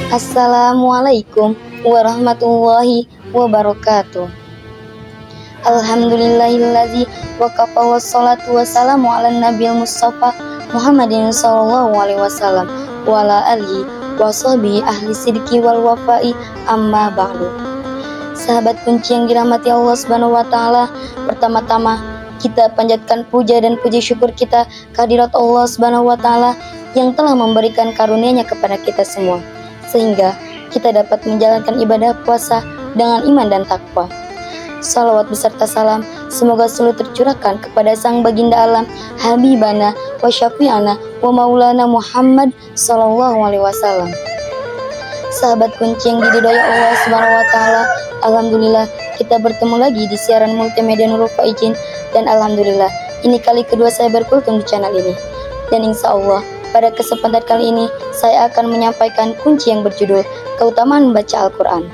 Assalamualaikum warahmatullahi wabarakatuh. Alhamdulillahillazi waqafa wassalatu wassalamu ala nabiyil mustafa Muhammadin sallallahu alaihi wasallam wa ala alihi wa sahbihi ahli sidqi wal wafa'i amma ba'du. Sahabat kunci yang dirahmati Allah Subhanahu wa taala, pertama-tama kita panjatkan puja dan puji syukur kita kehadirat Allah Subhanahu wa taala yang telah memberikan karunia-Nya kepada kita semua, sehingga kita dapat menjalankan ibadah puasa dengan iman dan takwa. Salawat beserta salam semoga selalu tercurahkan kepada sang baginda alam, habibana wa syafi'ana wa maulana Muhammad sallallahu alaihi wasallam. Sahabat kunci yang diridhoi Allah Subhanahu wa taala, alhamdulillah kita bertemu lagi di siaran multimedia Nurul Faizin, dan alhamdulillah ini kali kedua saya berkultum di channel ini. Dan insya Allah pada kesempatan kali ini saya akan menyampaikan kunci yang berjudul keutamaan membaca Al-Quran.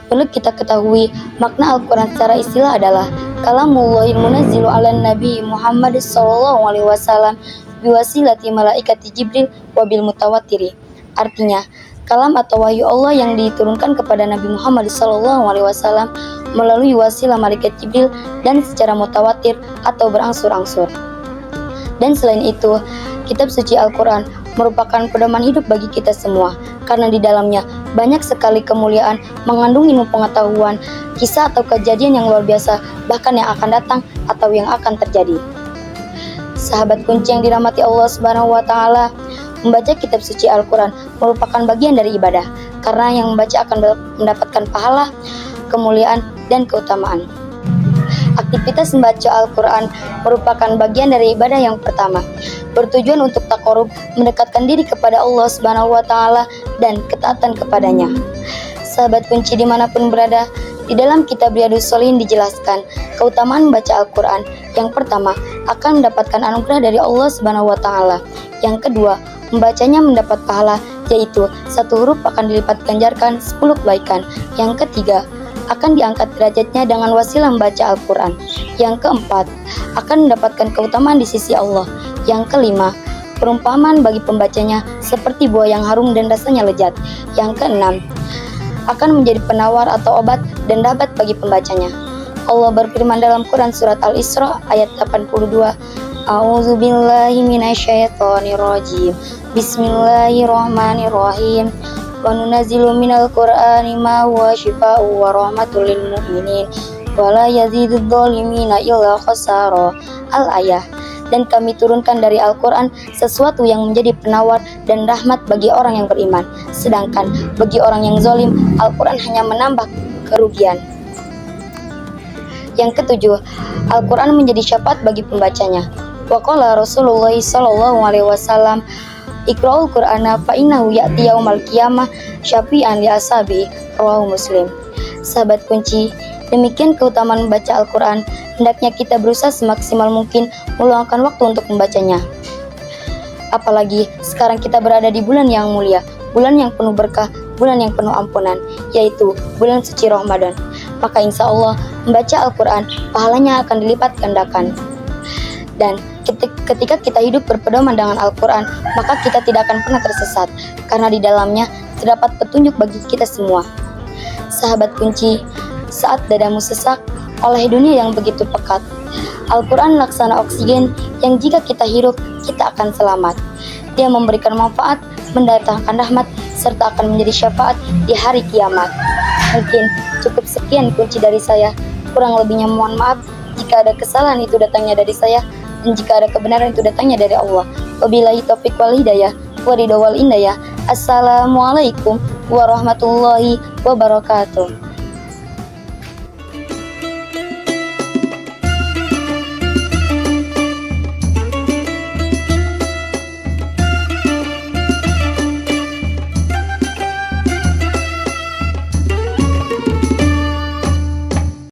Perlu kita ketahui, makna Al-Quran secara istilah adalah kalamullahil munazzilu ala Nabi Muhammad sallallahu alaihi wasallam biwasilati malaikati Jibril wabil mutawatiri. Artinya, kalam atau wahyu Allah yang diturunkan kepada Nabi Muhammad sallallahu alaihi wasallam melalui wasilah malaikat Jibril dan secara mutawatir atau berangsur-angsur. Dan selain itu, kitab suci Al-Quran merupakan pedoman hidup bagi kita semua, karena di dalamnya banyak sekali kemuliaan, mengandung ilmu pengetahuan, kisah atau kejadian yang luar biasa, bahkan yang akan datang atau yang akan terjadi. Sahabat kunci yang dirahmati Allah Subhanahu wa taala, membaca kitab suci Al-Quran merupakan bagian dari ibadah, karena yang membaca akan mendapatkan pahala, kemuliaan, dan keutamaan. Aktivitas membaca Al-Quran merupakan bagian dari ibadah yang pertama, bertujuan untuk taqarrub, mendekatkan diri kepada Allah Subhanahu wa taala dan ketaatan kepadanya. Sahabat kunci dimanapun berada, di dalam kitab Riyadhus Shalihin dijelaskan keutamaan membaca Al-Quran. Yang pertama, akan mendapatkan anugerah dari Allah Subhanahu wa taala. Yang kedua, membacanya mendapat pahala, yaitu 1 huruf akan dilipat ganjarkan 10 kebaikan. Yang ketiga, akan diangkat derajatnya dengan wasilah membaca Al-Quran. Yang keempat, akan mendapatkan keutamaan di sisi Allah. Yang kelima, perumpamaan bagi pembacanya seperti buah yang harum dan rasanya lezat. Yang keenam, akan menjadi penawar atau obat dan dahabat bagi pembacanya. Allah berfirman dalam Quran surat Al-Isra ayat 82, A'udzubillahi minasyaitonirrajim. Bismillahirrahmanirrahim. Wa nunazzilu minal Qur'ani ma huwa syifaa'un wa rahmatul lil mu'minin wa la yazidudz zalimina illa khasara. Al-Ayah. Dan kami turunkan dari Al-Quran sesuatu yang menjadi penawar dan rahmat bagi orang yang beriman, sedangkan bagi orang yang zalim, Al-Quran hanya menambah kerugian. Yang ketujuh, Al-Quran menjadi syafaat bagi pembacanya. Wa qala Rasulullah sallallahu alaihi wasallam, Iqra'ul Qur'ana fa innahu ya'ti yaumal qiyamah syafi'an li ashabi, rawahu Muslim. Sahabat kunci, demikian keutamaan membaca Al-Quran. Hendaknya kita berusaha semaksimal mungkin meluangkan waktu untuk membacanya. Apalagi sekarang kita berada di bulan yang mulia, bulan yang penuh berkah, bulan yang penuh ampunan, yaitu bulan suci Ramadan. Maka insya Allah membaca Al-Quran pahalanya akan dilipat gandakan. Dan ketika kita hidup berpedoman dengan Al-Quran, maka kita tidak akan pernah tersesat, karena di dalamnya terdapat petunjuk bagi kita semua. Sahabat kunci, saat dadamu sesak oleh dunia yang begitu pekat, Al-Quran laksana oksigen yang jika kita hirup, kita akan selamat. Dia memberikan manfaat, mendatangkan rahmat, serta akan menjadi syafaat di hari kiamat. Mungkin cukup sekian kunci dari saya. Kurang lebihnya mohon maaf jika ada kesalahan itu datangnya dari saya, dan jika ada kebenaran itu datangnya dari Allah. Wabillahi taufiq wal hidayah, wa ridha wal indayah. Assalamualaikum warahmatullahi wabarakatuh.